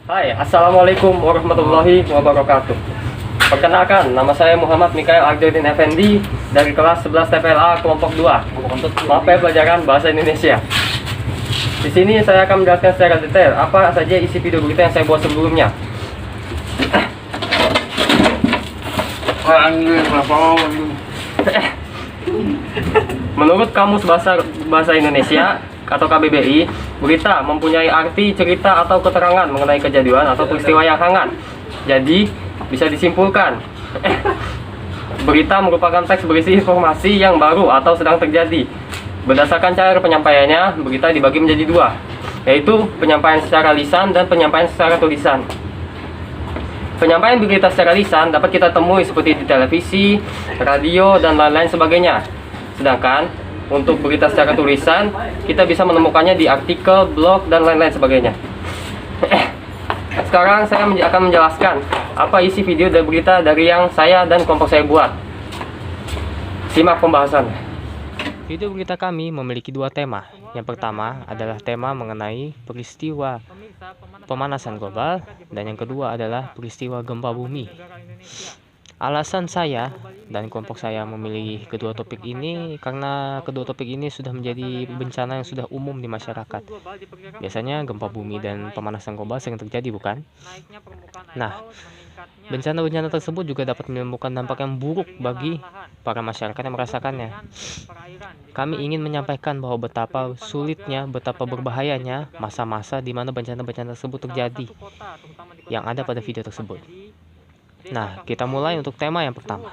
Hai, Assalamualaikum warahmatullahi wabarakatuh. Perkenalkan, nama saya Muhammad Mikael Arjodin Effendi dari kelas 11 TPLA kelompok 2, mata pelajaran Bahasa Indonesia. Di sini saya akan menjelaskan secara detail apa saja isi video berita yang saya buat sebelumnya. Menurut Kamus Bahasa Indonesia atau KBBI, berita mempunyai arti cerita atau keterangan mengenai kejadian atau peristiwa yang hangat. Jadi, bisa disimpulkan, berita merupakan teks berisi informasi yang baru atau sedang terjadi. Berdasarkan cara penyampaiannya, berita dibagi menjadi dua, yaitu penyampaian secara lisan dan penyampaian secara tulisan. Penyampaian berita secara lisan dapat kita temui seperti di televisi, radio, dan lain-lain sebagainya. Sedangkan untuk berita secara tulisan, kita bisa menemukannya di artikel, blog, dan lain-lain sebagainya. Sekarang saya akan menjelaskan apa isi video dan berita dari yang saya dan kelompok saya buat. Simak pembahasannya. Video berita kami memiliki dua tema. Yang pertama adalah tema mengenai peristiwa pemanasan global, dan yang kedua adalah peristiwa gempa bumi. Alasan saya dan kelompok saya memilih kedua topik ini karena kedua topik ini sudah menjadi bencana yang sudah umum di masyarakat. Biasanya gempa bumi dan pemanasan global sering terjadi, bukan? Nah, bencana-bencana tersebut juga dapat menimbulkan dampak yang buruk bagi para masyarakat yang merasakannya. Kami ingin menyampaikan bahwa betapa sulitnya, betapa berbahayanya masa-masa di mana bencana-bencana tersebut terjadi yang ada pada video tersebut. Nah, kita mulai untuk tema yang pertama.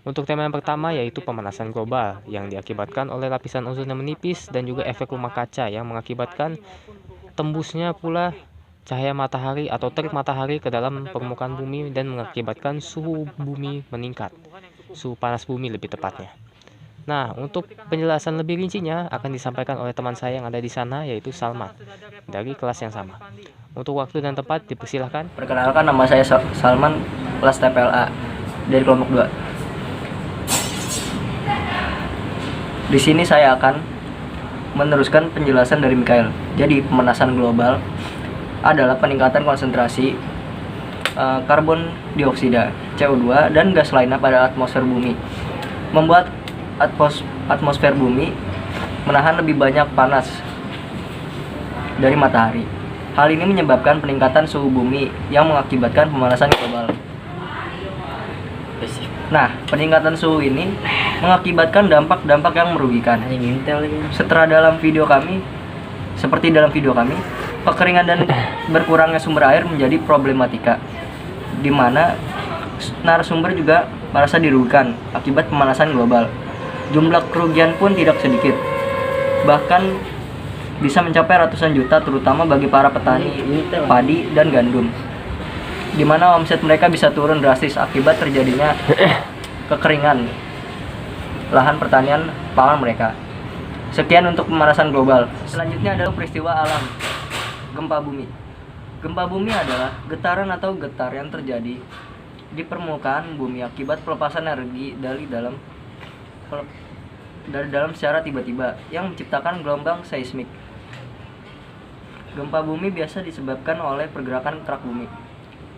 Untuk tema yang pertama yaitu pemanasan global yang diakibatkan oleh lapisan ozon yang menipis dan juga efek rumah kaca yang mengakibatkan tembusnya pula cahaya matahari atau terik matahari ke dalam permukaan bumi dan mengakibatkan suhu bumi meningkat. Suhu panas bumi lebih tepatnya. Nah, untuk penjelasan lebih rincinya akan disampaikan oleh teman saya yang ada di sana, yaitu Salman, dari kelas yang sama. Untuk waktu dan tempat dipersilahkan. Perkenalkan, nama saya Salman, kelas TPLA dari kelompok 2. Di sini saya akan meneruskan penjelasan dari Mikael. Jadi, pemanasan global adalah peningkatan konsentrasi karbon dioksida, CO2, dan gas lainnya pada atmosfer bumi. Membuat atmosfer bumi menahan lebih banyak panas dari matahari. Hal ini menyebabkan peningkatan suhu bumi yang mengakibatkan pemanasan global. Nah, peningkatan suhu ini mengakibatkan dampak-dampak yang merugikan. Seperti dalam video kami, kekeringan dan berkurangnya sumber air menjadi problematika, di mana narasumber juga merasa dirugikan akibat pemanasan global. Jumlah kerugian pun tidak sedikit, bahkan bisa mencapai ratusan juta, terutama bagi para petani padi dan gandum, di mana omset mereka bisa turun drastis akibat terjadinya kekeringan lahan pertanian pangan mereka. Sekian untuk pemanasan global. Selanjutnya adalah peristiwa alam, gempa bumi. Gempa bumi adalah getaran atau getar yang terjadi di permukaan bumi akibat pelepasan energi dari dalam secara tiba-tiba yang menciptakan gelombang seismik. Gempa bumi biasa disebabkan oleh pergerakan kerak bumi.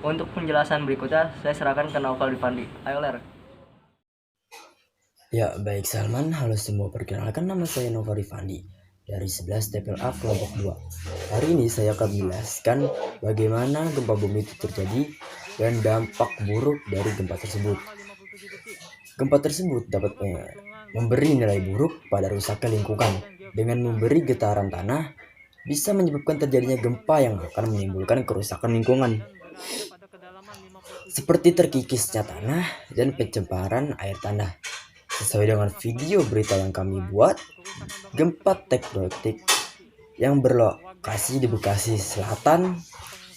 Untuk penjelasan berikutnya, saya serahkan ke Naufal Rifandi. Ayo, Ler. Ya, baik Salman. Halo semua, perkenalkan nama saya Naufal Rifandi dari 11 TPLA kelompok 2. Hari ini saya akan menjelaskan bagaimana gempa bumi itu terjadi dan dampak buruk dari gempa tersebut. Gempa tersebut dapat memberi nilai buruk pada rusaknya lingkungan. Dengan memberi getaran tanah, bisa menyebabkan terjadinya gempa yang akan menimbulkan kerusakan lingkungan, seperti terkikisnya tanah dan pencemparan air tanah. Sesuai dengan video berita yang kami buat, gempa tektonik yang berlokasi di Bekasi Selatan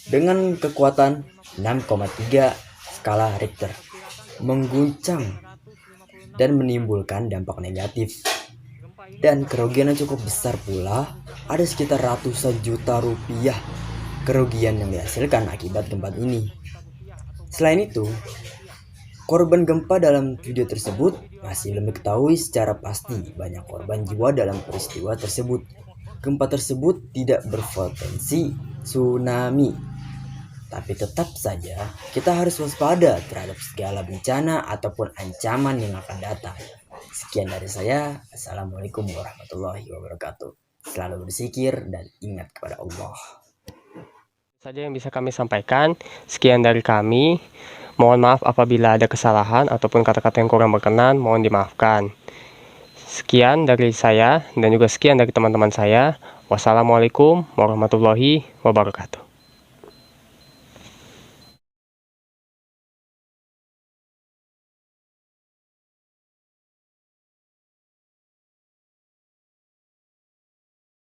dengan kekuatan 6,3 skala Richter mengguncang dan menimbulkan dampak negatif dan kerugian yang cukup besar pula. Ada sekitar ratusan juta rupiah kerugian yang dihasilkan akibat gempa ini. Selain itu, korban gempa dalam video tersebut masih belum diketahui secara pasti banyak korban jiwa dalam peristiwa tersebut. gempa tersebut tidak berpotensi tsunami. Tapi tetap saja kita harus waspada terhadap segala bencana ataupun ancaman yang akan datang. Sekian dari saya. Assalamualaikum warahmatullahi wabarakatuh. Selalu berzikir dan ingat kepada Allah. Saja yang bisa kami sampaikan. Sekian dari kami. Mohon maaf apabila ada kesalahan ataupun kata-kata yang kurang berkenan, mohon dimaafkan. Sekian dari saya dan juga sekian dari teman-teman saya. Wassalamualaikum warahmatullahi wabarakatuh.